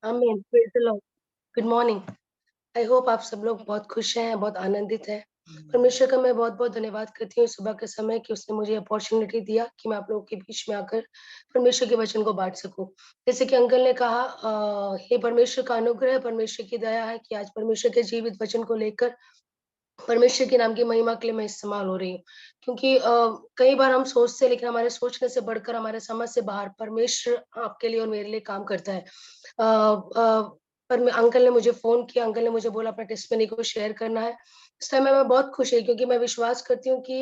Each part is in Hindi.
आमीन, praise the Lord. Good morning. I hope आप सब लोग बहुत खुश हैं, बहुत आनंदित हैं। परमेश्वर का मैं बहुत-बहुत धन्यवाद करती हूँ सुबह के समय कि उसने मुझे अपॉर्च्युनिटी दिया कि मैं आप लोगों के बीच में आकर परमेश्वर के वचन को बाँट सकूँ। जैसे कि अंकल ने कहा ये परमेश्वर का अनुग्रह है, परमेश्वर की दया है कि आज परमेश्वर के जीवित वचन को लेकर परमेश्वर के नाम की महिमा के लिए मैं इस्तेमाल हो रही हूँ। क्योंकि कई बार हम सोचते हैं लेकिन हमारे सोचने से बढ़कर हमारे समझ से बाहर परमेश्वर आपके लिए और मेरे लिए काम करता है। पर मैं अंकल ने मुझे फ़ोन किया, अंकल ने मुझे बोला अपना टेस्टिमनी को शेयर करना है। इस समय मैं बहुत खुश हुई क्योंकि मैं विश्वास करती हूँ कि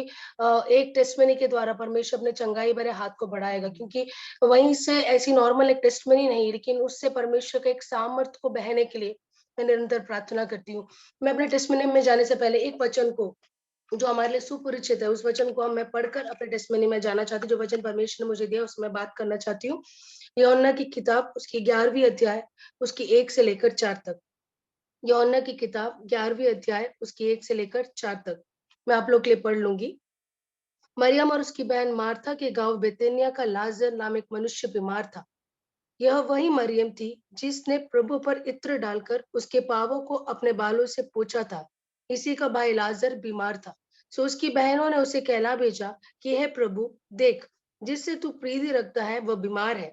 एक टेस्टिमनी के द्वारा परमेश्वर अपने चंगाई भरे हाथ को बढ़ाएगा क्योंकि वहीं से ऐसी नॉर्मल एक टेस्टिमनी नहीं लेकिन उससे परमेश्वर के एक सामर्थ को बहने के लिए मैं निरंतर प्रार्थना करती हूँ। मैं अपने टेस्टिमनी में जाने से पहले एक वचन को जो हमारे लिए सुपरिचित है, उस वचन को मैं पढ़कर अपने टेस्टिमनी में जाना चाहती हूँ, जो वचन परमेश्वर ने मुझे दिया, उसमें मैं बात करना चाहती हूँ। यूहन्ना की किताब उसकी 11वीं अध्याय, उसकी 1 से लेकर 4 तक। यूहन्ना की किताब 11वीं अध्याय, उसकी 1 से लेकर 4 तक। मैं आप लोग के लिए पढ़ लूँगी। मरियम और उसकी बहन मार्था के गाँव बेतनिया का लाज़र नाम एक मनुष्य बीमार था। यह वही मरियम थी जिसने प्रभु पर इत्र डालकर उसके पांवों को अपने बालों से पोंछा था। इसी का भाई लाजर बीमार था। सो उसकी बहनों ने उसे कहला भेजा कि हे प्रभु, देख, जिससे तू प्रीति रखता है वह बीमार है।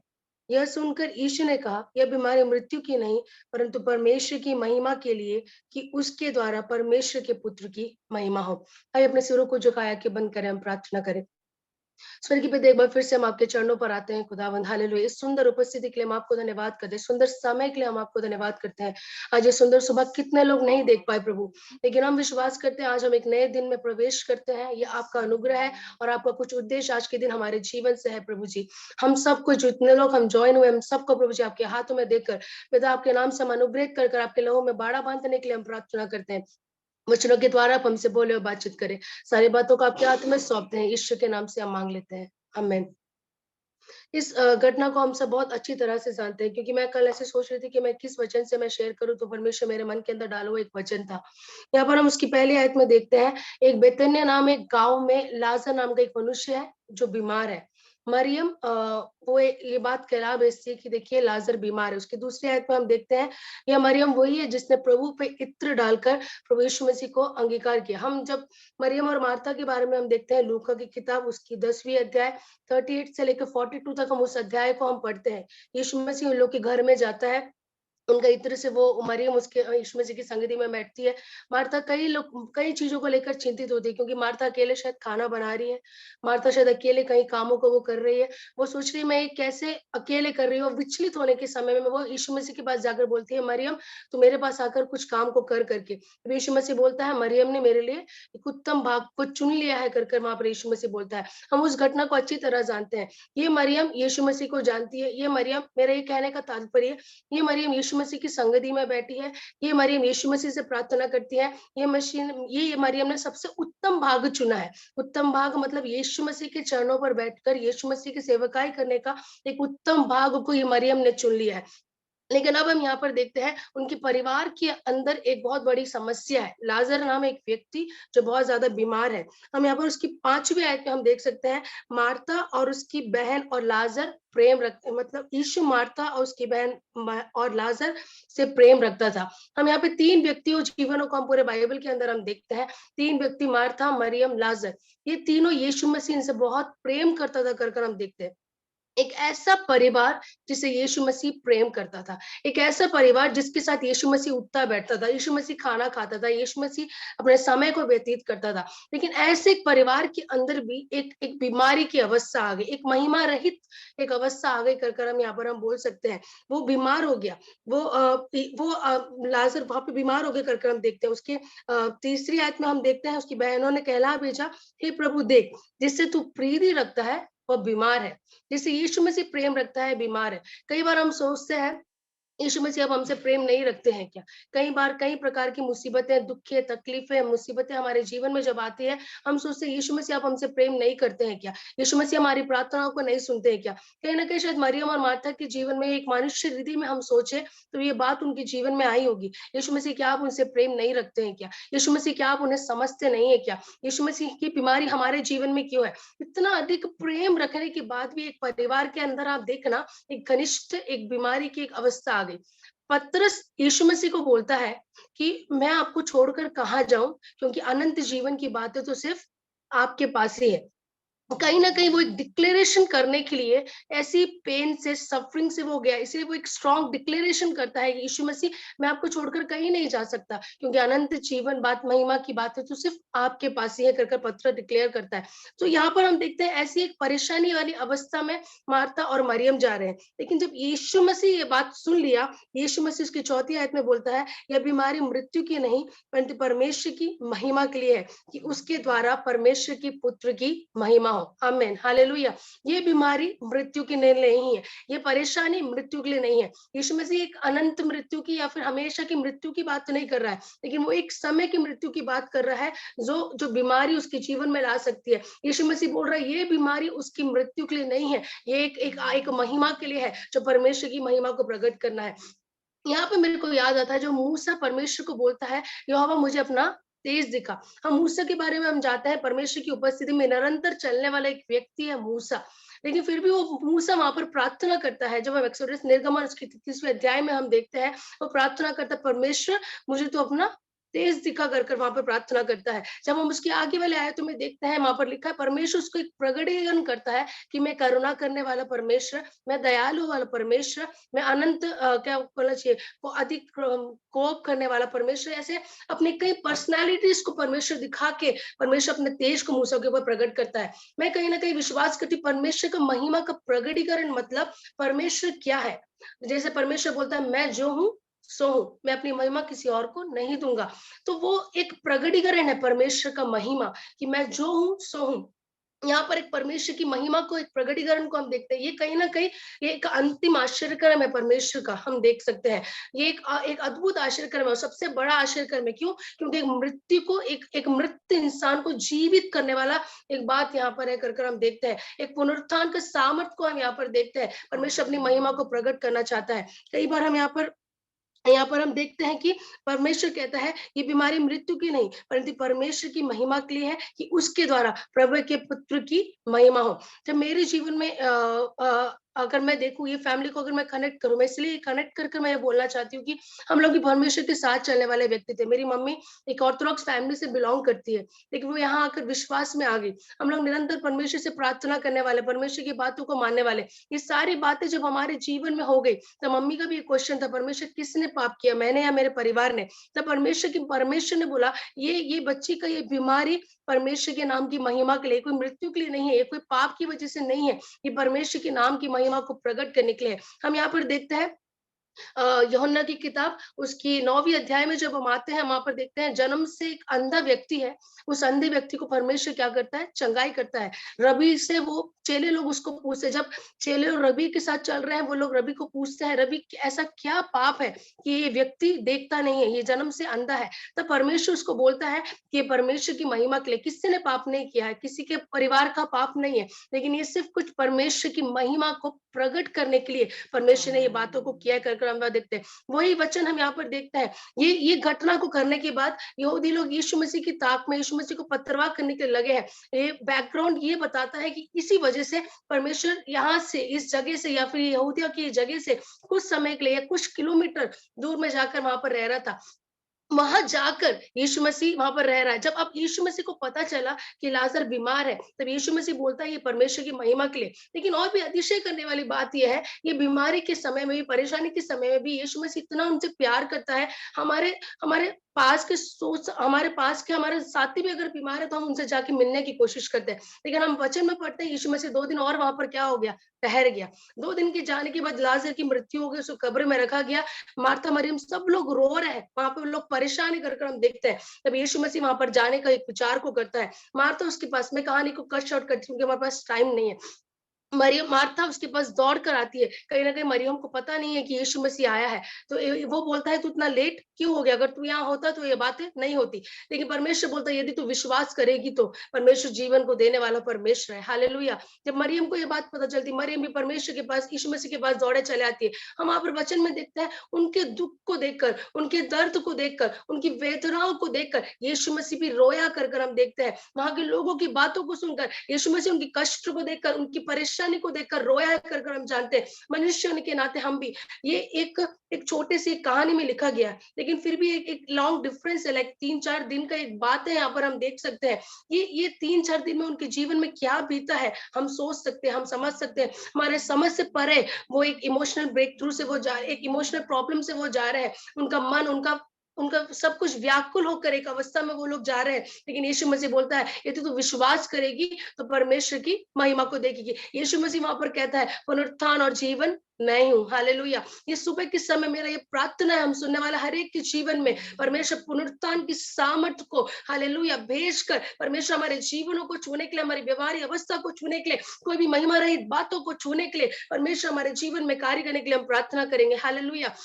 यह सुनकर यीशु ने कहा, यह बीमारी मृत्यु की नहीं परंतु परमेश्वर की महिमा के लिए, कि उसके द्वारा परमेश्वर के पुत्र की महिमा हो। आइए अपने सिरों को झुकाया के बंद करें, हम प्रार्थना करें। स्वर्गीय पिता, एक बार फिर से हम आपके चरणों पर आते हैं खुदावंद। हालेलुया। इस सुंदर उपस्थिति के लिए हम आपको धन्यवाद करते हैं, सुंदर समय के लिए हम आपको धन्यवाद करते हैं। आज ये सुंदर सुबह कितने लोग नहीं देख पाए प्रभु, लेकिन हम विश्वास करते हैं आज हम एक नए दिन में प्रवेश करते हैं। ये आपका अनुग्रह है और आपका कुछ उद्देश्य आज के दिन हमारे जीवन से है प्रभु जी। हम सबको, जितने लोग हम ज्वाइन हुए, हम सबको प्रभु जी आपके हाथों में देकर पिता आपके नाम से हम अनुग्रहित कर आपके लहू में बाड़ा बांधने के लिए हम प्रार्थना करते हैं। वचनों के द्वारा आप हमसे बोले और बातचीत करें। सारी बातों को आपके हाथ में सौंपते हैं, यीशु के नाम से हम मांग लेते हैं, आमीन। इस घटना को हम सब बहुत अच्छी तरह से जानते हैं क्योंकि मैं कल ऐसे सोच रही थी कि मैं किस वचन से मैं शेयर करूं, तो परमेश्वर मेरे मन के अंदर डाला हुआ एक वचन था। यहाँ पर हम उसकी पहली आयत में देखते हैं, एक बेतन्या नाम एक गांव में लाजर नाम का एक मनुष्य है जो बीमार है। मरियम वो ये बात कह भेजती है कि देखिए लाजर बीमार है। उसकी दूसरी आयत में हम देखते हैं, यह मरियम वही है जिसने प्रभु पे इत्र डालकर प्रभु यीशु मसीह को अंगीकार किया। हम जब मरियम और मार्था के बारे में हम देखते हैं, लूका की किताब उसकी 10वीं अध्याय 38 से लेकर 42 तक हम उस अध्याय को हम पढ़ते हैं। यीशु मसीह उन लोग के घर में जाता है, उनका इत्र से वो मरियम उसके यीशु मसीह की संगति में बैठती है। मार्था कई चीज़ों को लेकर चिंतित होती है क्योंकि मार्था अकेले शायद खाना बना रही है। मार्था शायद अकेले कई कामों को वो कर रही है। वो सोच रही है मैं ये कैसे अकेले कर रही हूँ। विचलित होने के समय में वो यीशु मसीह के पास जाकर बोलती है, मरियम, तू मेरे पास आकर कुछ काम को कर करके। फिर यीशु मसीह बोलता है, मरियम ने मेरे लिए एक उत्तम भाग को चुन लिया है, कर कर वहाँ पर यीशु मसीह बोलता है। हम उस घटना को अच्छी तरह जानते हैं। ये मरियम यीशु मसीह को जानती है। ये मरियम, मेरा ये कहने का तात्पर्य, ये मरियम यीशु मसीह की संगति में बैठी है। ये मरियम यीशु मसीह से प्रार्थना करती है। ये मरियम ने सबसे उत्तम भाग चुना है। उत्तम भाग मतलब यीशु मसीह के चरणों पर बैठकर यीशु मसीह की सेवकाई करने का एक उत्तम भाग को ये मरियम ने चुन लिया है। लेकिन अब हम यहाँ पर देखते हैं, उनके परिवार के अंदर एक बहुत बड़ी समस्या है। लाजर नाम एक व्यक्ति जो बहुत ज्यादा बीमार है। हम यहाँ पर उसकी 5वीं आयत में हम देख सकते हैं, मार्था और उसकी बहन और लाजर प्रेम रखते, मतलब यीशु मार्था और उसकी बहन और लाजर से प्रेम रखता था। हम यहाँ पे 3 व्यक्तियों जीवनों को हम पूरे बाइबल के अंदर हम देखते हैं। 3 व्यक्ति, मार्था, मरियम, लाजर, ये तीनों यीशु मसीह इनसे बहुत प्रेम करता था कर हम देखते हैं। एक ऐसा परिवार जिसे यीशु मसीह प्रेम करता था। एक ऐसा परिवार जिसके साथ यीशु मसीह उठता बैठता था, यीशु मसीह खाना खाता था, यीशु मसीह अपने समय को व्यतीत करता था। लेकिन ऐसे एक परिवार के अंदर भी एक एक बीमारी की अवस्था आ गई, एक महिमा रहित एक अवस्था आ गई कर हम यहाँ पर हम बोल सकते हैं। वो बीमार हो गया, लाजर वहाँ पे बीमार हो गया कर हम देखते हैं। उसके तीसरी आयत में हम देखते हैं, उसकी बहनों ने कहला भेजा, हे प्रभु, देख, जिससे तू प्रीति रखता है वह बीमार है। जैसे यीशु मसीह प्रेम रखता है, बीमार है। कई बार हम सोचते हैं, यीशु मसीह अब हमसे प्रेम नहीं रखते हैं क्या? कई बार कई प्रकार की मुसीबतें, दुःखें, तकलीफें, मुसीबतें हमारे जीवन में जब आती है, हम सोचते हैं यीशु मसीह अब हमसे प्रेम नहीं करते हैं क्या? यीशु मसीह हमारी प्रार्थनाओं को नहीं सुनते हैं क्या? कहीं न कहीं शायद मरियम और मार्था के जीवन में, एक मनुष्य हृदय में हम सोचे, तो ये बात उनके जीवन में आई होगी। यीशु मसीह, क्या आप उनसे प्रेम नहीं रखते हैं क्या? यीशु मसीह, क्या आप उन्हें समझते नहीं है क्या? यीशु मसीह की बीमारी हमारे जीवन में क्यों है? इतना अधिक प्रेम रखने के बाद भी एक परिवार के अंदर आप देखना, एक घनिष्ठ एक बीमारी की एक अवस्था आ गई। पतरस यीशु मसीह को बोलता है कि मैं आपको छोड़कर कहाँ जाऊं, क्योंकि अनंत जीवन की बातें तो सिर्फ आपके पास ही है। कहीं न कहीं वो एक डिक्लेरेशन करने के लिए ऐसी पेन से, सफरिंग से वो गया, इसलिए वो एक स्ट्रॉन्ग डिक्लेरेशन करता है कि यीशु मसीह, मैं आपको छोड़कर कहीं नहीं जा सकता, क्योंकि अनंत जीवन बात, महिमा की बात है तो सिर्फ आपके पास ही है, कर पत्र डिक्लेयर करता है। तो यहाँ पर हम देखते हैं ऐसी एक परेशानी वाली अवस्था में मार्था और मरियम जा रहे हैं। लेकिन जब यीशु मसीह ये बात सुन लिया, यीशु मसीह उसकी 4 आयत में बोलता है, यह बीमारी मृत्यु की नहीं, परंतु परमेश्वर की महिमा के लिए है, कि उसके द्वारा परमेश्वर की पुत्र की महिमा हो। आमीन, हालेलुया। ये बीमारी मृत्यु की नहीं है, ये परेशानी मृत्यु के लिए नहीं है। यीशु मसीह एक अनंत मृत्यु की या फिर हमेशा की मृत्यु की बात तो नहीं कर रहा है, लेकिन वो एक समय की मृत्यु की बात कर रहा है, जो जो बीमारी उसके जीवन में ला सकती है। यीशु मसीह बोल रहा है ये बीमारी उसकी मृत्यु के लिए नहीं है, ये एक महिमा के लिए है, जो परमेश्वर की महिमा को प्रकट करना है। यहाँ पे मेरे को याद आता है, जो मूसा परमेश्वर को बोलता है, यहोवा मुझे अपना तेज दिखा। हम मूसा के बारे में हम जानते हैं, परमेश्वर की उपस्थिति में निरंतर चलने वाला एक व्यक्ति है मूसा। लेकिन फिर भी वो मूसा वहां पर प्रार्थना करता है। जब हम एक्सोडस निर्गमन उसके 33वें अध्याय में हम देखते हैं, वो प्रार्थना करता है, परमेश्वर मुझे तो अपना तेज दिखा कर वहां पर प्रार्थना करता है। जब हम उसके आगे वाले आयतों में देखते हैं, वहां पर लिखा है परमेश्वर उसको एक प्रगटीकरण करता है कि मैं करुणा करने वाला परमेश्वर, मैं दयालु वाला परमेश्वर, मैं अनंत क्या बोलना चाहिए, वो अधिक कोप करने वाला परमेश्वर। ऐसे अपने कई पर्सनालिटीज को परमेश्वर दिखा के परमेश्वर अपने तेज को मूसा के ऊपर प्रकट करता है। मैं कहीं ना कहीं विश्वास करती हूँ, परमेश्वर का महिमा का प्रगटीकरण मतलब परमेश्वर क्या है। जैसे परमेश्वर बोलता है, मैं जो हूँ सो हूँ, मैं अपनी महिमा किसी और को नहीं दूंगा। तो वो एक प्रगटीकरण है परमेश्वर का महिमा, कि मैं जो हूँ सो हूँ। यहाँ पर एक परमेश्वर की महिमा को, एक प्रगटीकरण को हम देखते हैं। ये कहीं ना कहीं ये एक अंतिम आश्चर्यक्रम है परमेश्वर का, हम देख सकते हैं। ये एक अद्भुत आश्चर्यक्रम है, सबसे बड़ा आश्चर्यक्रम है। क्यों? क्योंकि एक मृत्यु को, एक मृत इंसान को जीवित करने वाला एक बात यहाँ पर है, कर हम देखते हैं। एक पुनरुत्थान का सामर्थ को हम यहाँ पर देखते हैं। परमेश्वर अपनी महिमा को प्रकट करना चाहता है। कई बार हम यहाँ पर हम देखते हैं कि परमेश्वर कहता है, ये बीमारी मृत्यु की नहीं, परंतु परमेश्वर की महिमा के लिए है, कि उसके द्वारा प्रभु के पुत्र की महिमा हो। जब मेरे जीवन में अगर मैं देखूं, ये फैमिली को अगर मैं कनेक्ट करूं, मैं इसलिए कनेक्ट कर मैं ये बोलना चाहती हूँ कि हम लोग भी परमेश्वर के साथ चलने वाले व्यक्ति थे। मेरी मम्मी एक ऑर्थोडॉक्स फैमिली से बिलोंग करती है, लेकिन वो यहाँ आकर विश्वास में आ गई। हम लोग निरंतर परमेश्वर से प्रार्थना करने वाले, परमेश्वर की बातों को मानने वाले। ये सारी बातें जब हमारे जीवन में हो गई, तो मम्मी का भी एक क्वेश्चन था, परमेश्वर किसने पाप किया, मैंने या मेरे परिवार ने? तब परमेश्वर ने बोला, ये बच्ची का ये बीमारी परमेश्वर के नाम की महिमा के लिए, कोई मृत्यु के लिए नहीं है, ये कोई पाप की वजह से नहीं है, ये परमेश्वर के नाम की महिमा को प्रकट करने के लिए। हम यहाँ पर देखते हैं यूहन्ना की किताब उसकी 9वीं अध्याय में जब हम आते हैं, वहां पर देखते हैं जन्म से एक अंधा व्यक्ति है। उस अंधे व्यक्ति को परमेश्वर क्या करता है? चंगाई करता है। रबी से वो चेले लोग उसको पूछते, जब चेले और रबी के साथ चल रहे हैं, वो लोग रबी को पूछते हैं, रबी ऐसा क्या पाप है कि ये व्यक्ति देखता नहीं है, ये जन्म से अंधा है? तब परमेश्वर उसको बोलता है कि परमेश्वर की महिमा के लिए, किसी ने पाप नहीं किया है, किसी के परिवार का पाप नहीं है, लेकिन ये सिर्फ कुछ परमेश्वर की महिमा को प्रकट करने के लिए परमेश्वर ने ये बातों को किया कर हम देखते हैं। वही वचन हम यहाँ पर देखते हैं। ये घटना को करने के बाद यहूदी लोग यीशु मसीह की ताक में यीशु मसीह को पत्थरवाह करने के लगे हैं। ये बैकग्राउंड ये बताता है कि इसी वजह से परमेश्वर यहाँ से, इस जगह से, या फिर यहूदिया की जगह से कुछ समय के लिए, कुछ किलोमीटर दूर में जाकर वहां पर रह रहा था। वहां जाकर यीशु मसीह वहां पर रह रहा है। जब अब यीशु मसीह को पता चला कि लाजर बीमार है, तब यीशु मसीह बोलता है ये परमेश्वर की महिमा के लिए। लेकिन और भी अतिशय करने वाली बात यह है, ये बीमारी के समय में भी, परेशानी के समय में भी यीशु मसीह इतना उनसे प्यार करता है। हमारे हमारे पास के सोच, हमारे पास के हमारे साथी भी अगर बीमार है, तो हम उनसे जाके मिलने की कोशिश करते हैं। लेकिन हम वचन में पढ़ते हैं, यीशु मसीह 2 दिन और वहां पर क्या हो गया? ठहर गया। 2 दिन के जाने के बाद लाजर की मृत्यु हो गई, उसको कब्र में रखा गया। मार्था मरियम सब लोग रो रहे हैं, वहां पर लोग परेशानी कर हम देखते हैं। तब यीशु मसीह वहां पर जाने का एक विचार को करता है। मार्था उसके पास, मैं कहानी को कट शॉर्ट करती हूँ, हमारे पास टाइम नहीं है। मरियम, मार्था उसके पास दौड़ कर आती है। कहीं ना कहीं मरियम को पता नहीं है कि यीशु मसीह आया है। तो वो बोलता है, तू इतना लेट क्यों हो गया? अगर तू यहाँ होता तो ये बातें नहीं होती। लेकिन परमेश्वर बोलता है, यदि तू विश्वास करेगी तो परमेश्वर जीवन को देने वाला परमेश्वर है। हालेलुया। जब मरियम को ये बात पता चलती, मरियम भी परमेश्वर के पास, यीशु मसीह के पास दौड़े चले आती है। हम वहां पर वचन में देखते हैं, उनके दुख को देखकर, उनके दर्द को देखकर, उनकी वेदनाओं को देखकर यीशु मसीह भी रोया कर हम देखते हैं। वहां के लोगों की बातों को सुनकर, यीशु मसीह उनकी कष्ट को देखकर, उनकी परेशानी परेशानी को देखकर रोया है कर हम जानते हैं। मनुष्य के नाते हम भी, ये एक एक छोटे सी कहानी में लिखा गया है, लेकिन फिर भी एक एक लॉन्ग डिफरेंस है, लाइक 3-4 दिन का एक बात है, यहाँ पर हम देख सकते हैं। ये 3-4 दिन में उनके जीवन में क्या बीता है, हम सोच सकते हैं, हम समझ सकते हैं। हमारे समझ से परे वो एक इमोशनल ब्रेक थ्रू से वो जा एक इमोशनल प्रॉब्लम से वो जा रहे हैं। उनका मन, उनका उनका सब कुछ व्याकुल होकर एक अवस्था में वो लोग जा रहे हैं। लेकिन यीशु मसीह बोलता है, यदि तू विश्वास करेगी तो परमेश्वर की महिमा को देखेगी। यीशु मसीह वहां पर कहता है, पुनरुत्थान और जीवन मैं ही हूँ। हालेलुया। ये सुबह के समय मेरा ये प्रार्थना है, हम सुनने वाला हर एक के जीवन में परमेश्वर पुनरुत्थान की सामर्थ को, हालेलुया, भेजकर परमेश्वर हमारे जीवनों को छूने के लिए, हमारी व्यवहारिक अवस्था को छूने के लिए, कोई भी महिमा रहित बातों को छूने के लिए परमेश्वर हमारे जीवन में कार्य करने के लिए हम प्रार्थना करेंगे। हालेलुया।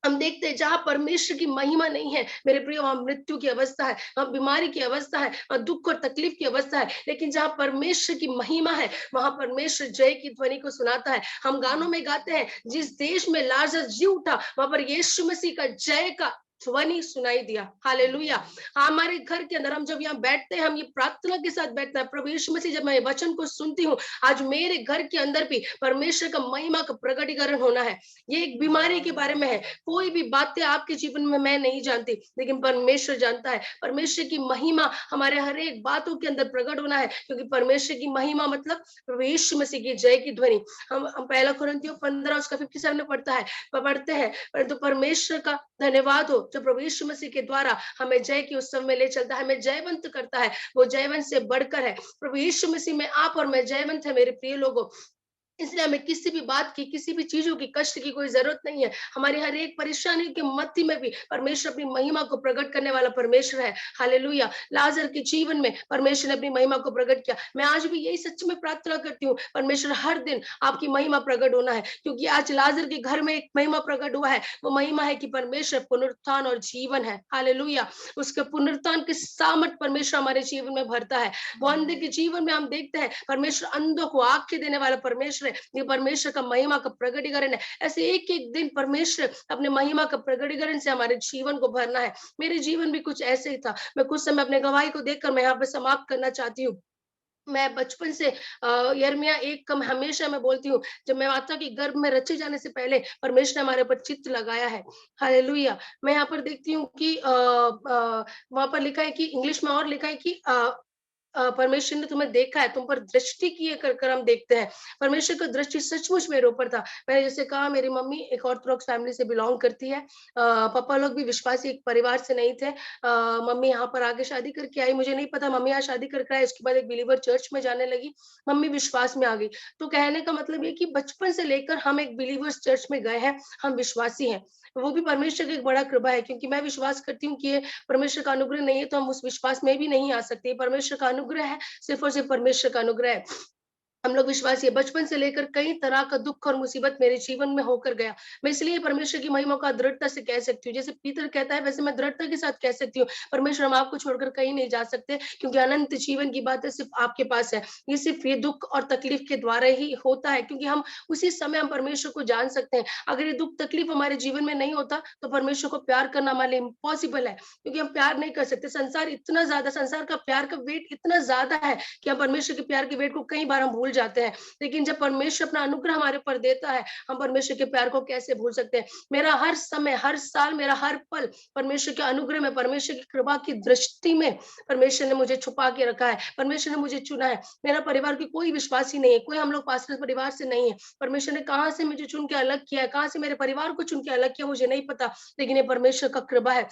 हम देखते हैं जहां परमेश्वर की महिमा नहीं है मेरे प्रियो, वहां मृत्यु की अवस्था है, वहां बीमारी की अवस्था है, वहां दुख और तकलीफ की अवस्था है। लेकिन जहां परमेश्वर की महिमा है वहां परमेश्वर जय की ध्वनि को सुनाता है। हम गानों में गाते हैं, जिस देश में लाजर जी उठा वहां पर यीशु मसीह का जय का ध्वनि सुनाई दिया। हालेलुया। हमारे घर के अंदर हम जब यहाँ बैठते हैं, हम ये प्रार्थना के साथ बैठते हैं, प्रभु यीशु मसीह, जब मैं वचन को सुनती हूँ, आज मेरे घर के अंदर भी परमेश्वर का महिमा का प्रकटीकरण होना है। ये एक बीमारी के बारे में है, कोई भी बातें आपके जीवन में मैं नहीं जानती, लेकिन परमेश्वर जानता है। परमेश्वर की महिमा हमारे हर एक बातों के अंदर प्रकट होना है, क्योंकि परमेश्वर की महिमा मतलब प्रभु यीशु मसीह की जय की ध्वनि। हम पहला कुरिन्थियों 15 उसका 57 में पढ़ते हैं, परंतु परमेश्वर का धन्यवाद हो जो प्रभु यीशु मसीह के द्वारा हमें जय के उत्सव में ले चलता है, हमें जयवंत करता है। वो जयवंत से बढ़कर है। प्रभु यीशु मसीह में आप और मैं जयवंत है मेरे प्रिय लोगों। इसलिए हमें किसी भी बात की, किसी भी चीजों की, कष्ट की कोई जरूरत नहीं है। हमारी हर एक परेशानी के मध्य में भी परमेश्वर अपनी महिमा को प्रकट करने वाला परमेश्वर है। हालेलुया। लाजर के जीवन में परमेश्वर ने अपनी महिमा को प्रकट किया। मैं आज भी यही सच में प्रार्थना करती हूँ, परमेश्वर हर दिन आपकी महिमा प्रकट होना है, क्योंकि आज लाजर के घर में एक महिमा प्रकट हुआ है। वो महिमा है कि परमेश्वर पुनरुत्थान और जीवन है। हालेलुया। उसके पुनरुत्थान की सामर्थ परमेश्वर हमारे जीवन में भरता है। वो अंधे के जीवन में हम देखते हैं, परमेश्वर अंधों को आंखें देने वाला परमेश्वर है। ये परमेश्वर का महिमा का प्रकटीकरण है। ऐसे एक एक दिन परमेश्वर अपने महिमा का प्रकटीकरण से हमारे जीवन को भरना है। मेरे जीवन भी कुछ ऐसे ही था। मैं कुछ समय अपने गवाही को देखकर मैं यहाँ पे समाप्त करना चाहती हूँ। मैं बचपन से यिर्मयाह 1 का हमेशा मैं बोलती हूँ, जब मैं माता के गर्भ में रचे जाने से पहले परमेश्वर ने हमारे ऊपर चित्त लगाया है। हालेलुया। मैं यहाँ पर देखती हूँ कि वहाँ पर लिखा है कि इंग्लिश में और लिखा है कि परमेश्वर ने तुम्हें देखा है, तुम पर दृष्टि की है कर हम देखते हैं। परमेश्वर का दृष्टि सचमुच मेरे ऊपर था। मैंने जैसे कहा, मेरी मम्मी एक ऑर्थोडॉक्स फैमिली से बिलॉन्ग करती है। पापा लोग भी विश्वासी एक परिवार से नहीं थे। मम्मी यहाँ पर आगे शादी करके आई, मुझे नहीं पता मम्मी यहाँ शादी करके आई, उसके बाद एक बिलीवर चर्च में जाने लगी, मम्मी विश्वास में आ गई। तो कहने का मतलब ये कि बचपन से लेकर हम एक बिलीवर्स चर्च में गए हैं, हम विश्वासी हैं। वो भी परमेश्वर की एक बड़ा कृपा है, क्योंकि मैं विश्वास करती हूँ कि ये परमेश्वर का अनुग्रह नहीं है तो हम उस विश्वास में भी नहीं आ सकते। परमेश्वर का अनुग्रह है, सिर्फ और सिर्फ परमेश्वर का अनुग्रह है। हम लोग विश्वासी है। बचपन से लेकर कई तरह का दुख और मुसीबत मेरे जीवन में होकर गया। मैं इसलिए परमेश्वर की महिमा का दृढ़ता से कह सकती हूँ। जैसे पीतर कहता है, वैसे मैं दृढ़ता के साथ कह सकती हूँ, परमेश्वर हम आपको छोड़कर कहीं नहीं जा सकते, क्योंकि अनंत जीवन की बातें सिर्फ आपके पास है। ये सिर्फ ये दुख और तकलीफ के द्वारा ही होता है, क्योंकि हम उसी समय हम परमेश्वर को जान सकते हैं। अगर ये दुख तकलीफ हमारे जीवन में नहीं होता तो परमेश्वर को प्यार करना हमारे लिए इम्पॉसिबल है, क्योंकि हम प्यार नहीं कर सकते। संसार का प्यार का वेट इतना ज्यादा है कि हम परमेश्वर के प्यार के वेट को कई बार हम भूल जाते हैं। लेकिन जब परमेश्वर अपना अनुग्रह हमारे ऊपर देता है, हम परमेश्वर के प्यार को कैसे भूल सकते हैं। मेरा हर समय, हर साल, मेरा हर पल परमेश्वर के अनुग्रह में, परमेश्वर की कृपा की दृष्टि में परमेश्वर ने मुझे छुपा के रखा है, परमेश्वर ने मुझे चुना है। मेरा परिवार की कोई विश्वासी नहीं है, कोई हम लोग पास्टर परिवार से नहीं है। परमेश्वर ने कहाँ से मुझे चुन के अलग किया है, कहाँ से मेरे परिवार को चुन के अलग किया, मुझे नहीं पता, लेकिन ये परमेश्वर का कृपा है।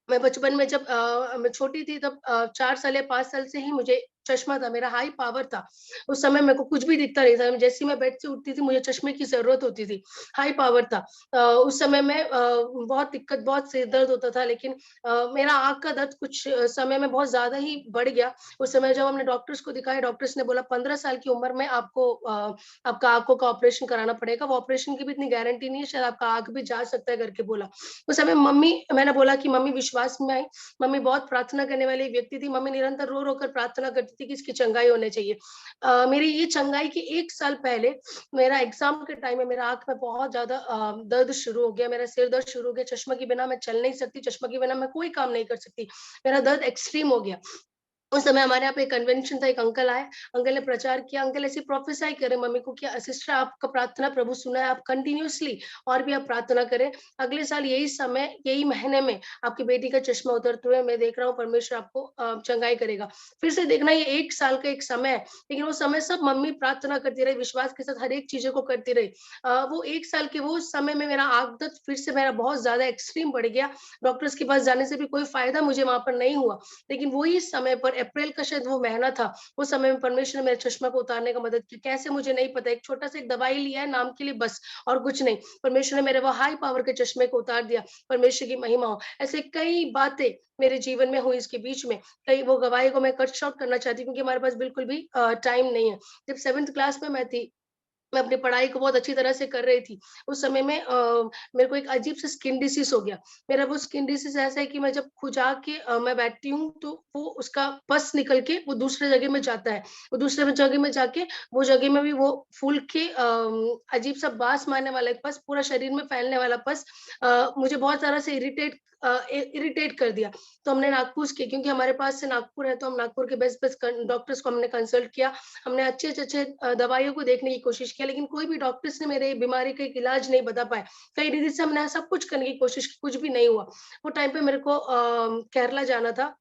मैं बचपन में जब मैं छोटी थी, तब 4 साल या 5 साल से ही मुझे चश्मा था, मेरा हाई पावर था। उस समय मेरे को कुछ भी दिखता नहीं था। जैसे ही मैं बेड से उठती थी, मुझे चश्मे की ज़रूरत होती थी। हाई पावर था। उस समय में बहुत दिक्कत, बहुत सिर दर्द होता था, लेकिन मेरा आँख का दर्द कुछ समय में बहुत ज़्यादा ही बढ़ गया। उस समय जब हमने डॉक्टर्स को दिखाया, डॉक्टर्स ने बोला 15 साल की उम्र में आपको आपका आँखों का ऑपरेशन कराना पड़ेगा। वो ऑपरेशन की भी इतनी गारंटी नहीं है, शायद आपका आँख भी जा सकता है करके बोला। उस समय मैंने बोला कि मम्मी विश्वास में आई। मम्मी बहुत प्रार्थना करने वाली व्यक्ति थी। मम्मी निरंतर रो-रो कर प्रार्थना करती थी कि इसकी चंगाई होनी चाहिए। मेरी ये चंगाई के 1 साल पहले मेरा एग्ज़ाम के टाइम में मेरा आँख में बहुत ज़्यादा दर्द शुरू हो गया, मेरा सिर दर्द शुरू हो गया। चश्मा के बिना मैं चल नहीं सकती, चश्मा के बिना मैं कोई काम नहीं कर सकती। मेरा दर्द एक्सट्रीम हो गया। उस समय हमारे यहाँ पे एक कन्वेंशन था, एक अंकल आए, अंकल ने प्रचार किया, अंकल ऐसे प्रोफेसाई करे मम्मी को कि सिस्टर आपका प्रार्थना प्रभु सुना है, आप कंटिन्यूअसली और भी आप प्रार्थना करें। अगले साल यही समय, यही महीने में आपकी बेटी का चश्मा उतरते हुए मैं देख रहा हूँ, परमेश्वर आपको चंगाई करेगा। फिर से देखना ये 1 साल का एक समय है, लेकिन वो समय सब मम्मी प्रार्थना करती रही, विश्वास के साथ हर एक चीज़ों को करती रही। वो 1 साल के वो समय में मेरा आदत फिर से मेरा बहुत ज़्यादा एक्सट्रीम बढ़ गया। डॉक्टर्स के पास जाने से भी कोई फ़ायदा मुझे वहाँ पर नहीं हुआ। लेकिन वही समय पर अप्रैल का शायद वो महीना था, उस समय में परमेश्वर ने मेरे चश्मा को उतारने का मदद की। कैसे मुझे नहीं पता, एक छोटा-सा एक दवाई लिया है नाम के लिए बस और कुछ नहीं। परमेश्वर ने मेरे वो हाई पावर के चश्मे को उतार दिया, परमेश्वर की महिमा हो। ऐसे कई बातें मेरे जीवन में हुई इसके बीच में, कई वो गवाही को मैं कट शॉर्ट करना चाहती हूँ क्योंकि हमारे पास बिल्कुल भी टाइम नहीं है। जब 7th क्लास में मैं थी, मैं अपनी पढ़ाई को बहुत अच्छी तरह से कर रही थी। उस समय में मेरे को एक अजीब सा स्किन डिसीज़ हो गया। मेरा वो स्किन डिसीज़ ऐसा है कि मैं जब खुजा के मैं बैठती हूँ तो वो उसका पस निकल के वो दूसरे जगह में जाता है। वो दूसरे जगह में जाके वो जगह में भी वो फूल के अजीब सा बास मारने वाला एक पस पूरा शरीर में फैलने वाला पस मुझे बहुत तरह से इरिटेट कर दिया। तो हमने नागपुर के क्योंकि हमारे पास से नागपुर है तो हम नागपुर के बेस्ट-बेस्ट डॉक्टर्स को हमने कंसल्ट किया। हमने अच्छे से अच्छे दवाइयों को देखने की कोशिश किया, लेकिन कोई भी डॉक्टर्स ने मेरे बीमारी का एक इलाज नहीं बता पाए। कई रीति से हमने सब कुछ करने की कोशिश की, कुछ भी नहीं हुआ। वो टाइम पे मेरे को केरला जाना था।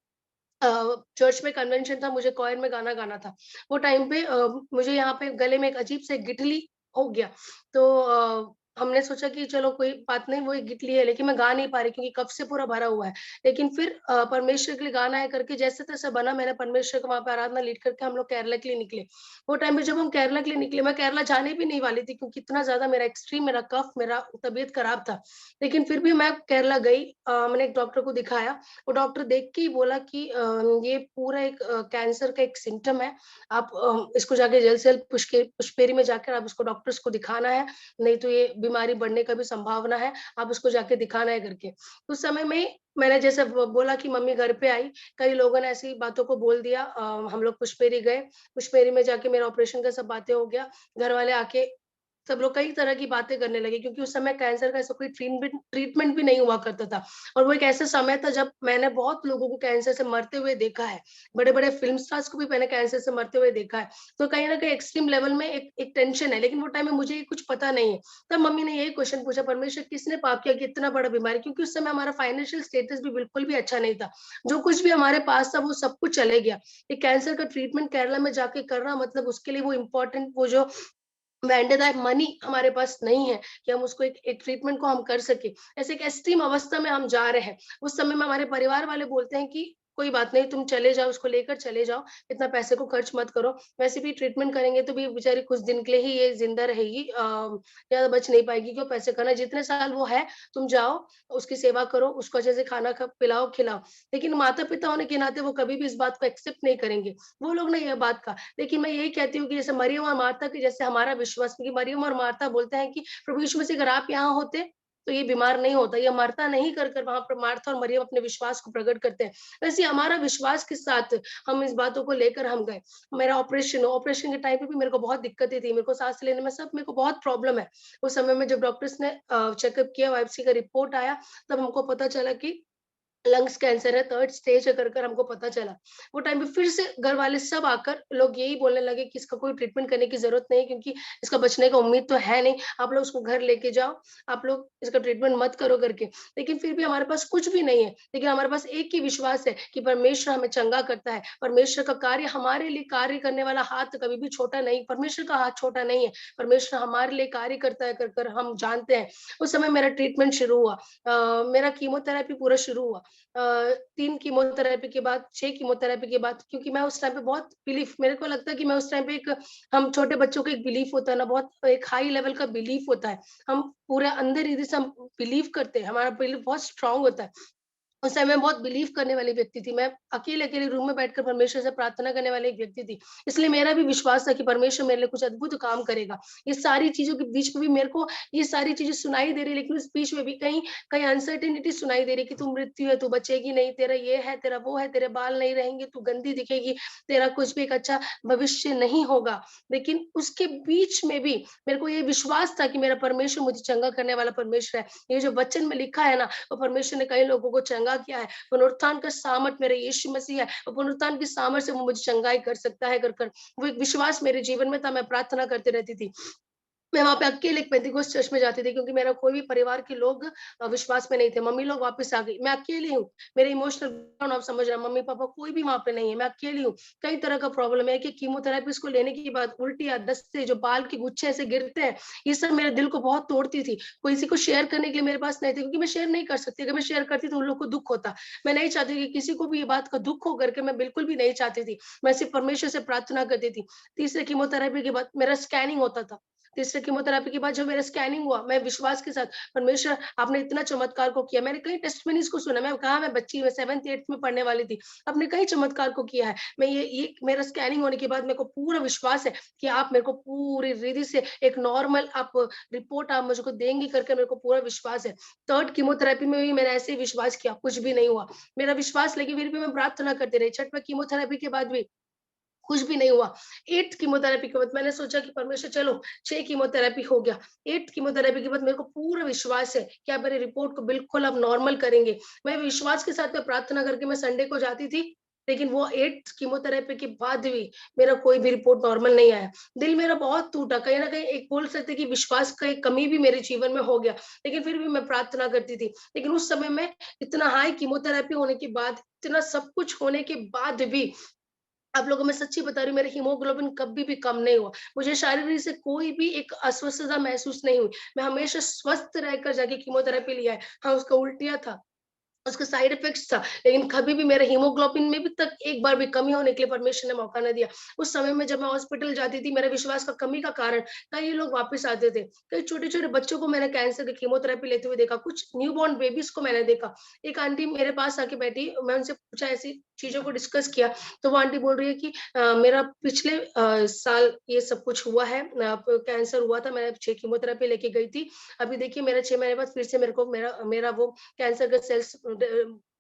चर्च में कन्वेंशन था, मुझे choir में गाना गाना था। वो टाइम पे मुझे यहाँ पे गले में एक अजीब से गिठली हो गया। तो हमने सोचा कि चलो कोई बात नहीं, वो एक गिठली है, लेकिन मैं गा नहीं पा रही क्योंकि कफ से पूरा भरा हुआ है। लेकिन फिर परमेश्वर के लिए गाना है करके जैसे-तैसे बना, मैंने परमेश्वर को वहाँ पे आराधना लीड करके हम लोग केरला के लिए निकले। वो टाइम पे जब हम केरला के लिए निकले, मैं केरला जाने भी नहीं वाली थी क्योंकि इतना ज़्यादा मेरा एक्सट्रीम मेरा कफ, मेरा तबीयत खराब था। लेकिन फिर भी मैं केरला गई, मैंने एक डॉक्टर को दिखाया। वो डॉक्टर देख के ही बोला कि ये पूरा एक कैंसर का एक सिम्पटम है। आप इसको जाके जल्द से जल्द पुष्पेरी में जाकर आप उसको डॉक्टर्स को दिखाना है, नहीं तो ये बीमारी बढ़ने का भी संभावना है, आप उसको जाके दिखाना है करके। उस समय में मैंने जैसे ब बोला कि मम्मी घर पे आई, कई लोगों ने ऐसी बातों को बोल दिया, हम लोग पुष्पेरी गए, पुष्पेरी में जाके मेरा ऑपरेशन का सब बातें हो गया। घर वाले आके सब लोग कई तरह की बातें करने लगे क्योंकि उस समय कैंसर का ऐसा कोई ट्रीटमेंट भी नहीं हुआ करता था। और वो एक ऐसा समय था जब मैंने बहुत लोगों को कैंसर से मरते हुए देखा है। बड़े-बड़े फ़िल्म स्टार्स को भी मैंने कैंसर से मरते हुए देखा है। तो कहीं न कहीं एक्सट्रीम लेवल में एक एक टेंशन है, लेकिन वो टाइम में मुझे ये कुछ पता नहीं है। तब मम्मी ने यही क्वेश्चन पूछा, परमेश्वर किसने पाप किया कि इतना बड़ा बीमारी, क्योंकि उस समय हमारा फाइनेंशियल स्टेटस भी बिल्कुल भी अच्छा नहीं था। जो कुछ भी हमारे पास था वो सब कुछ चले गया। ये कैंसर का ट्रीटमेंट केरला में जाके करना मतलब उसके लिए वो इम्पोर्टेंट वो जो वेंडर दैट मनी हमारे पास नहीं है कि हम उसको एक एक ट्रीटमेंट को हम कर सकें। ऐसे एक एक्सट्रीम अवस्था में हम जा रहे हैं। उस समय में हमारे परिवार वाले बोलते हैं कि कोई बात नहीं, तुम चले जाओ, उसको लेकर चले जाओ, इतना पैसे को खर्च मत करो। वैसे भी ट्रीटमेंट करेंगे तो भी बेचारी कुछ दिन के लिए ही ये ज़िंदा रहेगी, ज़्यादा बच नहीं पाएगी, क्यों पैसे खाना जितने साल वो है, तुम जाओ, उसकी सेवा करो, उसको अच्छे से खाना पिलाओ, खिलाओ। लेकिन माता-पिता होने के नाते वो कभी भी इस बात को एक्सेप्ट नहीं करेंगे। वो लोग नहीं ये बात का, लेकिन मैं यही कहती हूँ कि जैसे मरियम और मार्था के जैसे हमारा विश्वास, क्योंकि मरियम और मार्था बोलते हैं कि प्रभु यीशु मसीह अगर आप यहाँ होते तो ये बीमार नहीं होता, ये मरता नहीं कर कर वहाँ पर मार्था और मरियम अपने विश्वास को प्रकट करते हैं। वैसे ही हमारा विश्वास के साथ हम इस बातों को लेकर हम गए। मेरा ऑपरेशन के टाइम पे भी मेरे को बहुत दिक्कतें थी, मेरे को सांस लेने में सब मेरे को बहुत प्रॉब्लम है। उस समय में जब डॉक्टर्स ने चेकअप किया, बायोप्सी का रिपोर्ट आया, तब हमको पता चला कि लंग्स कैंसर है, 3rd स्टेज है कर हमको पता चला। वो टाइम पे फिर से घर वाले सब आकर लोग यही बोलने लगे कि इसका कोई ट्रीटमेंट करने की ज़रूरत नहीं, क्योंकि इसका बचने का उम्मीद तो है नहीं, आप लोग उसको घर लेके जाओ, आप लोग इसका ट्रीटमेंट मत करो करके। लेकिन फिर भी हमारे पास कुछ भी नहीं है, लेकिन हमारे पास एक ही विश्वास है कि परमेश्वर हमें चंगा करता है। परमेश्वर का कार्य हमारे लिए कार्य करने वाला हाथ कभी भी छोटा नहीं, परमेश्वर का हाथ छोटा नहीं है। परमेश्वर हमारे लिए कार्य करता है कर हम जानते हैं। उस समय मेरा ट्रीटमेंट शुरू हुआ। मेरा कीमोथेरेपी पूरा शुरू हुआ। 3 कीमोथेरेपी के बाद, 6 कीमोथेरेपी के बाद, क्योंकि मैं उस टाइम पे बहुत बिलीफ, मेरे को लगता है कि मैं उस टाइम पे एक, हम छोटे बच्चों को एक बिलीफ होता है ना, बहुत एक हाई लेवल का बिलीफ होता है। हम पूरे अंदर हृदय से हम बिलीव करते हैं, हमारा बिलीफ बहुत स्ट्रॉन्ग होता है। उस समय मैं बहुत बिलीव करने वाली व्यक्ति थी। मैं अकेले-अकेले रूम में बैठकर परमेश्वर से प्रार्थना करने वाली एक व्यक्ति थी। इसलिए मेरा भी विश्वास था कि परमेश्वर मेरे लिए कुछ अद्भुत काम करेगा। ये सारी चीज़ों के बीच में भी मेरे को ये सारी चीज़ें सुनाई दे रही है, लेकिन उस बीच में भी कहीं कहीं अनसर्टेनिटी सुनाई दे रही है कि तू मृत्यु है, तू बचेगी नहीं, तेरा ये है, तेरा वो है, तेरे बाल नहीं रहेंगे, तू गंदी दिखेगी, तेरा कुछ भी एक अच्छा भविष्य नहीं होगा। लेकिन उसके बीच में भी मेरे को ये विश्वास था कि मेरा परमेश्वर मुझे चंगा करने वाला परमेश्वर है। ये जो वचन में लिखा है ना, वो परमेश्वर ने कई लोगों को चंगा चंगा किया है, पुनरुत्थान का सामर्थ मेरे यीशु मसीह है, और पुनरुत्थान की सामर्थ से वो मुझे चंगाई कर सकता है कर कर वो एक विश्वास मेरे जीवन में था। मैं प्रार्थना करती रहती थी। मैं वहाँ पे अकेले एक पेंतीकोस्त चर्च में जाती थी, क्योंकि मेरा कोई भी परिवार के लोग विश्वास में नहीं थे। मम्मी लोग वापस आ गई। मैं अकेली हूँ। मेरे इमोशनल बैकग्राउंड आप समझ रहे हैं, मम्मी-पापा कोई भी वहाँ पे नहीं है। मैं अकेली हूँ। कई तरह का प्रॉब्लम है कि कीमोथेरेपीज़ को लेने के बाद उल्टियाँ, दस्ते, जो बाल के गुच्छे ऐसे गिरते हैं, ये सब मेरे दिल को बहुत तोड़ती थी। किसी को शेयर करने के लिए मेरे पास नहीं थे, क्योंकि मैं शेयर नहीं कर सकती। अगर मैं शेयर करती तो उन लोग को दुःख होता। मैं नहीं चाहती कि किसी को भी ये बात का दुःख हो करके, मैं बिल्कुल भी नहीं चाहती थी। मैं सिर्फ़ परमेश्वर से प्रार्थना करती थी। तीसरे कीमोथेरेपी के बाद मेरा स्कैनिंग होता था। तीसरे कीमोथेरेपी के बाद जब मेरा स्कैनिंग हुआ, मैं विश्वास के साथ, परमेश्वर आपने इतना चमत्कार को किया। मैंने कई टेस्टिमनीज़ को सुना, मैं कहा मैं बच्ची, मैं 7th-8th में पढ़ने वाली थी। आपने कई चमत्कार को किया है। मैं ये मेरा स्कैनिंग होने के बाद मेरे को पूरा विश्वास है कि आप मेरे को पूरी रीति से एक नॉर्मल आप रिपोर्ट आप मुझको देंगी करके मेरे को पूरा विश्वास है। 3rd कीमोथेरेपी में भी मैंने ऐसे ही विश्वास किया, कुछ भी नहीं हुआ। मेरा विश्वास लेकिन फिर भी मैं प्रार्थना करती रही। 6वाँ कीमोथेरेपी के बाद भी कुछ भी नहीं हुआ। 8th कीमोथेरेपी के बाद मैंने सोचा कि परमेश्वर चलो 6 कीमोथेरेपी हो गया। 8th कीमोथेरेपी के बाद मेरे को पूरा विश्वास है कि आप मेरे रिपोर्ट को बिल्कुल आप नॉर्मल करेंगे। मैं विश्वास के साथ में प्रार्थना करके मैं संडे को जाती थी, लेकिन वो 8th कीमोथेरेपी के बाद भी मेरा कोई भी रिपोर्ट नॉर्मल नहीं आया। दिल मेरा बहुत टूटा, कहीं न कहीं एक बोल सकते हैं कि विश्वास का एक कमी भी मेरे जीवन में हो गया, लेकिन फिर भी मैं प्रार्थना करती थी। लेकिन उस समय में इतना हाई कीमोथेरेपी होने के बाद, इतना सब कुछ होने के बाद भी आप लोगों को मैं सच्ची बता रही हूँ, मेरा हीमोग्लोबिन कभी भी कम नहीं हुआ। मुझे शारीरिक से कोई भी एक अस्वस्थता महसूस नहीं हुई। मैं हमेशा स्वस्थ रहकर जाके कीमोथेरेपी लिया है। हाँ, उसका उल्टियाँ था, उसका साइड इफेक्ट्स था, लेकिन कभी भी मेरे हीमोग्लोबिन में भी तक एक बार भी कमी होने के लिए परमेश्वर ने मौका नहीं दिया। उस समय में जब मैं हॉस्पिटल जाती थी, मेरे विश्वास का कमी का कारण कई लोग वापस आते थे। कई छोटे-छोटे बच्चों को मैंने कैंसर की कीमोथेरेपी लेते हुए देखा, कुछ न्यूबॉर्न बेबीज़ को मैंने देखा। एक आंटी मेरे पास आके बैठी, मैं उनसे पूछा ऐसी चीज़ों को डिस्कस किया, तो वो आंटी बोल रही है कि मेरा पिछले साल ये सब कुछ हुआ है, कैंसर हुआ था, मैं 6 कीमोथेरेपी लेके गई थी। अभी देखिए मेरा 6 महीने बाद फिर से मेरे को मेरा मेरा वो कैंसर का सेल्स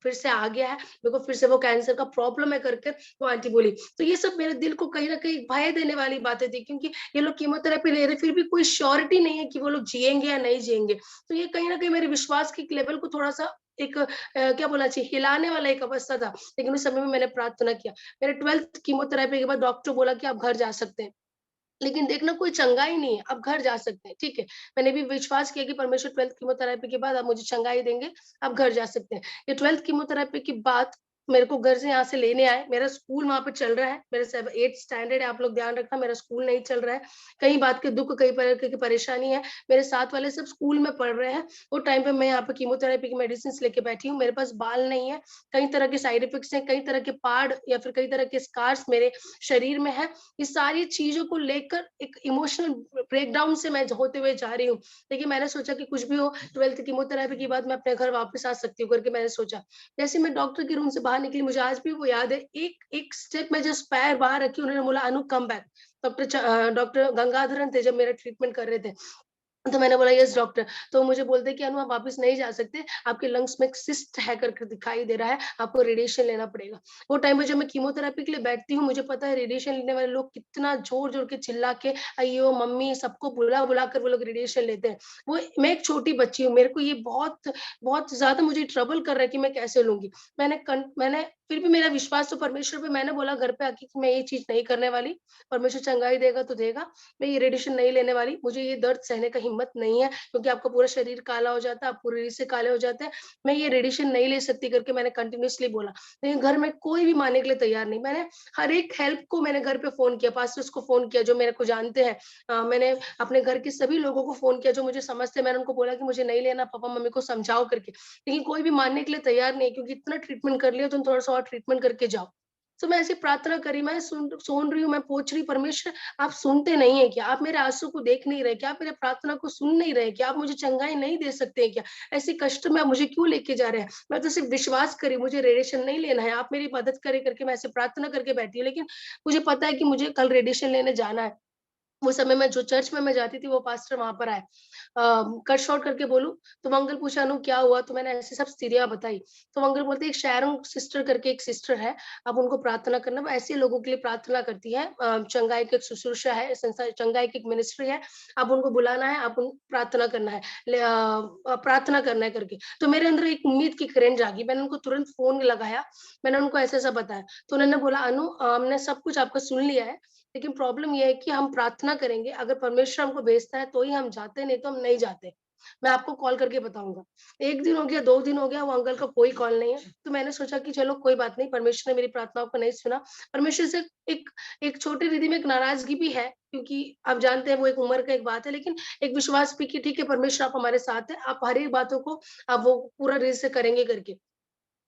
फिर से आ गया है, मेरे को फिर से वो कैंसर का प्रॉब्लम है करके वो आंटी बोली। तो ये सब मेरे दिल को कहीं न कहीं भय देने वाली बातें थी, क्योंकि ये लोग कीमोथेरेपी ले रहे, फिर भी कोई श्योरिटी नहीं है कि वो लोग जिएँगे या नहीं जिएँगे। तो ये कहीं न कहीं मेरे विश्वास के लेवल को थोड़ा-सा एक क्या बोलना चाहिए, हिलाने वाला एक अवस्था था। लेकिन उस समय में मैंने प्रार्थना किया। मेरे 12th कीमोथेरेपी के बाद डॉक्टर बोला कि आप घर जा सकते हैं। लेकिन देखना कोई चंगाई नहीं है, आप घर जा सकते हैं, ठीक है। मैंने भी विश्वास किया कि परमेश्वर 12th कीमोथेरेपी के बाद आप मुझे चंगाई देंगे, आप घर जा सकते हैं। ये 12th कीमोथेरेपी के बाद मेरे को घर से यहाँ से लेने आए, मेरा स्कूल वहाँ पे चल रहा है, मेरा 8th स्टैंडर्ड है, आप लोग ध्यान रखना मेरा स्कूल नहीं चल रहा है। कई बात के दुःख, कई तरह की परेशानी है, मेरे साथ वाले सब स्कूल में पढ़ रहे हैं, वो टाइम पे मैं यहाँ पे कीमोथेरेपी की मेडिसिन्स लेके बैठी हूँ, मेरे पास बाल नहीं है, कई तरह के साइड इफेक्ट्स हैं, कई तरह के पाड़ या फिर कई तरह के स्कार्स मेरे शरीर में हैं। ये सारी चीज़ों को लेकर एक इमोशनल ब्रेकडाउन से मैं होते हुए जा रही हूँ। देखिए मैंने सोचा कि कुछ भी हो, 12th कीमोथेरेपी के बाद मैं अपने घर वापस आ सकती हूँ करके मैंने सोचा। जैसे मैं डॉक्टर के रूम से बाहर निकली, मुझे आज भी वो याद है, एक एक स्टेप में जस्ट पैर बाहर रखी, उन्होंने बोला, "अनु कम बैक।" डॉक्टर गंगाधरन थे जब मेरा ट्रीटमेंट कर रहे थे। तो मैंने बोला यस डॉक्टर। तो मुझे बोलते हैं कि अनु आप वापस नहीं जा सकते, आपके लंग्स में एक सिस्ट है करके दिखाई दे रहा है, आपको रेडिएशन लेना पड़ेगा। वो टाइम पे जब मैं कीमोथेरेपी के लिए बैठती हूँ, मुझे पता है रेडिएशन लेने वाले लोग कितना ज़ोर-ज़ोर के चिल्ला के अइयो, मम्मी सबको बुला-बुला कर वो लोग रेडिएशन लेते हैं। वो मैं एक छोटी बच्ची हूँ, मेरे को ये बहुत बहुत ज़्यादा मुझे ट्रबल कर रहा है कि मैं कैसे लूँगी। मैंने फिर भी मेरा विश्वास तो परमेश्वर पे, मैंने बोला घर पे आके कि मैं ये चीज़ नहीं करने वाली, परमेश्वर चंगाई देगा तो देगा, मैं ये रेडिएशन नहीं लेने वाली, मुझे ये दर्द सहने का हिम्मत नहीं है, क्योंकि आपका पूरा शरीर काला हो जाता है, आप पूरी रीढ़ से काले हो जाते हैं, मैं ये रेडिएशन नहीं ले सकती करके मैंने कंटिन्यूअसली बोला। लेकिन घर में कोई भी मानने के लिए तैयार नहीं। मैंने हर एक हेल्प को मैंने घर पे फ़ोन किया, पास्टर्स को फ़ोन किया जो मेरे को जानते हैं। मैंने अपने घर के सभी लोगों को फ़ोन किया जो मुझे समझते हैं, मैंने उनको बोला कि मुझे नहीं लेना, पापा-मम्मी को समझाओ करके। लेकिन कोई भी मानने के लिए तैयार नहीं है, क्योंकि इतना ट्रीटमेंट कर लिया, तुम थोड़ा-सा और ट्रीटमेंट करके जाओ। तो मैं ऐसी प्रार्थना करी, मैं सुन रही हूँ, मैं पूछ रही, परमेश्वर आप सुनते नहीं हैं क्या? आप मेरे आँसू को देख नहीं रहे क्या? आप मेरे प्रार्थना को सुन नहीं रहे क्या? आप मुझे चंगाई नहीं दे सकते हैं क्या? ऐसे कष्ट में आप मुझे क्यों लेके जा रहे हैं? मैं तो सिर्फ़ विश्वास करी, मुझे रेडिएशन नहीं लेना है, आप मेरी मदद करें करके मैं ऐसे प्रार्थना करके बैठी हूँ, लेकिन मुझे पता है कि मुझे कल रेडिएशन लेने जाना है। वो समय में जो चर्च में मैं जाती थी वो पास्टर वहाँ पर आए। कट शॉर्ट करके बोलूँ तो वो अंकल पूछा, "अनु क्या हुआ?" तो मैंने ऐसे सब स्थितियाँ बताई। तो वो अंकल बोलते हैं, "एक शैरोन सिस्टर करके एक सिस्टर है, आप उनको प्रार्थना करना।" वो ऐसे लोगों के लिए प्रार्थना करती है। चंगाई की एक शुश्रूषा है, संस्था चंगाई की एक मिनिस्ट्री है, आप उनको बुलाना है, आप उन प्रार्थना करना है, प्रार्थना करना है करके। तो मेरे अंदर एक उम्मीद की किरण जागी, मैंने उनको तुरंत फ़ोन लगाया, मैंने उनको ऐसा-ऐसा बताया। तो उन्होंने बोला, "अनु हमने सब कुछ आपका सुन लिया है, लेकिन प्रॉब्लम ये है कि हम प्रार्थना करेंगे, अगर परमेश्वर हमको भेजता है तो ही हम जाते, नहीं तो हम नहीं जाते। मैं आपको कॉल करके बताऊँगा। 1 दिन हो गया, 2 दिन हो गया, वो अंकल का कोई कॉल नहीं है। तो मैंने सोचा कि चलो कोई बात नहीं, परमेश्वर ने मेरी प्रार्थनाओं को नहीं सुना। परमेश्वर से एक एक छोटी रिधि में एक नाराज़गी भी है, क्योंकि आप जानते हैं वो एक उम्र का एक बात है, लेकिन एक विश्वास भी कि ठीक है परमेश्वर आप हमारे साथ हैं, आप हर एक बातों को आप वो पूरा रिध से करेंगे करके।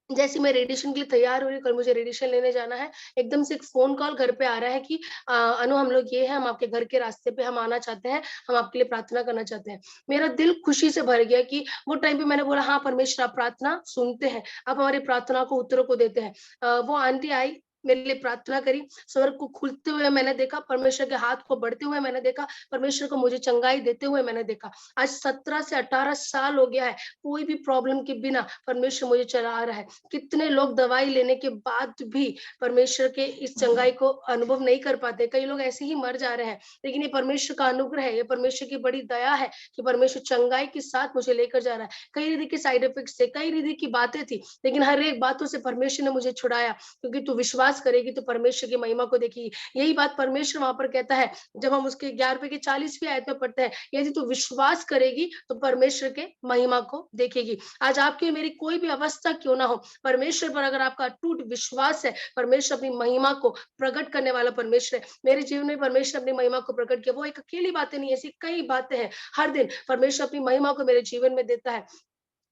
जैसे मैं रेडिएशन के लिए तैयार हो रही हूँ, कल मुझे रेडिएशन लेने जाना है, एकदम से एक फ़ोन कॉल घर पे आ रहा है कि अनु हम लोग ये हैं, हम आपके घर के रास्ते पे हम आना चाहते हैं, हम आपके लिए प्रार्थना करना चाहते हैं। मेरा दिल खुशी से भर गया कि वो टाइम पे मैंने बोला हाँ, परमेश्वर आप प्रार्थना सुनते हैं, आप हमारी प्रार्थना को उत्तरों को देते हैं। वो आंटी आई, मेरे लिए प्रार्थना करी, स्वर्ग को खुलते हुए मैंने देखा, परमेश्वर के हाथ को बढ़ते हुए मैंने देखा, परमेश्वर को मुझे चंगाई देते हुए मैंने देखा। आज 17 से 18 साल हो गया है, कोई भी प्रॉब्लम के बिना परमेश्वर मुझे चला रहा है। कितने लोग दवाई लेने के बाद भी परमेश्वर के इस चंगाई को अनुभव नहीं कर पाते। कई लोग ऐसे ही मर जा रहे हैं, लेकिन ये परमेश्वर का अनुग्रह है, ये परमेश्वर की बड़ी दया है कि परमेश्वर चंगाई के साथ मुझे लेकर जा रहा है। कई रिधि के साइड इफेक्ट्स थे, कई रिधि की बातें थी, लेकिन हर एक बातों से परमेश्वर ने मुझे छुड़ाया, क्योंकि तू विश्वास करेगी तो परमेश्वर की महिमा को देखेगी। यही बात परमेश्वर वहाँ पर कहता है, जब हम उसके 11 की 40वीं आयत में पढ़ते हैं, यदि तू विश्वास करेगी तो परमेश्वर के महिमा को देखेगी। आज आपकी और मेरी कोई भी अवस्था क्यों ना हो, परमेश्वर पर अगर आपका अटूट विश्वास है, परमेश्वर अपनी महिमा को प्रकट करने वाला परमेश्वर है। मेरे जीवन में परमेश्वर अपनी महिमा को प्रकट किया। वो एक अकेली बातें नहीं है, ऐसी कई बातें हैं। हर दिन परमेश्वर अपनी महिमा को मेरे जीवन में देता है।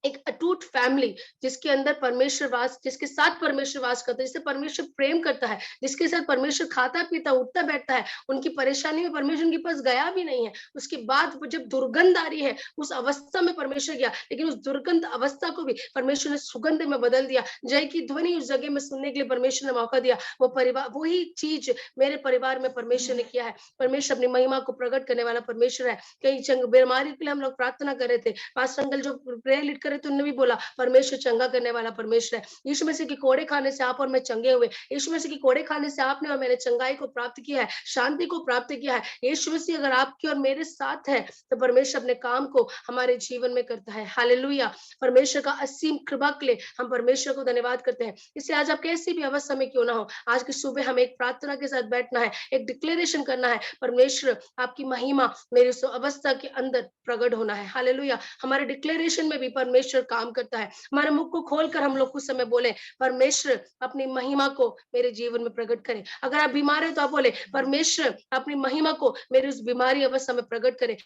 एक अटूट फैमिली जिसके अंदर परमेश्वर वास जिसके साथ परमेश्वर वास करता है, जिससे परमेश्वर प्रेम करता है, जिसके साथ परमेश्वर खाता-पीता, उठता-बैठता है, उनकी परेशानी में परमेश्वर उनके पास गया भी नहीं है। उसके बाद वो जब दुर्गंध आ रही है, उस अवस्था में परमेश्वर गया, लेकिन उस दुर्गंध अवस्था को भी परमेश्वर ने सुगंध में बदल दिया। जय की ध्वनि उस जगह में सुनने के लिए परमेश्वर ने मौका दिया। वो परिवार वही चीज़ मेरे परिवार में परमेश्वर ने किया है। परमेश्वर अपनी महिमा को प्रकट करने वाला परमेश्वर है। कई जंग बीमारी के लिए हम लोग प्रार्थना कर रहे थे। पास्टर अंकल जो प्रेयर लीड कर रहे थे उन्होंने भी बोला परमेश्वर चंगा करने वाला परमेश्वर है। यीशु मसीह के कोड़े खाने से आप और मैं चंगे हुए। यीशु मसीह के कोड़े खाने से आपने और मैंने चंगाई को प्राप्त किया है, शांति को प्राप्त किया है। यीशु मसीह अगर आपके और मेरे साथ है तो परमेश्वर अपने काम को हमारे जीवन में करता है। हालेलुया! परमेश्वर का असीम कृपा के लिए हम परमेश्वर को धन्यवाद करते हैं। इसलिए आज आप कैसी भी अवस्था में क्यों ना हो, आज की सुबह हमें एक प्रार्थना के साथ बैठना है, एक डिक्लेरेशन करना है, परमेश्वर आपकी महिमा मेरी उस अवस्था के अंदर प्रकट होना है। हालेलुया! हमारे डिक्लेरेशन में भी परमेश्वर काम करता है। हमारे मुख को खोलकर हम लोग कुछ समय बोले, परमेश्वर अपनी महिमा को मेरे जीवन में प्रकट करे। अगर आप बीमार हैं तो आप बोले, परमेश्वर अपनी महिमा को मेरी उस बीमारी अवस्था में प्रकट करे।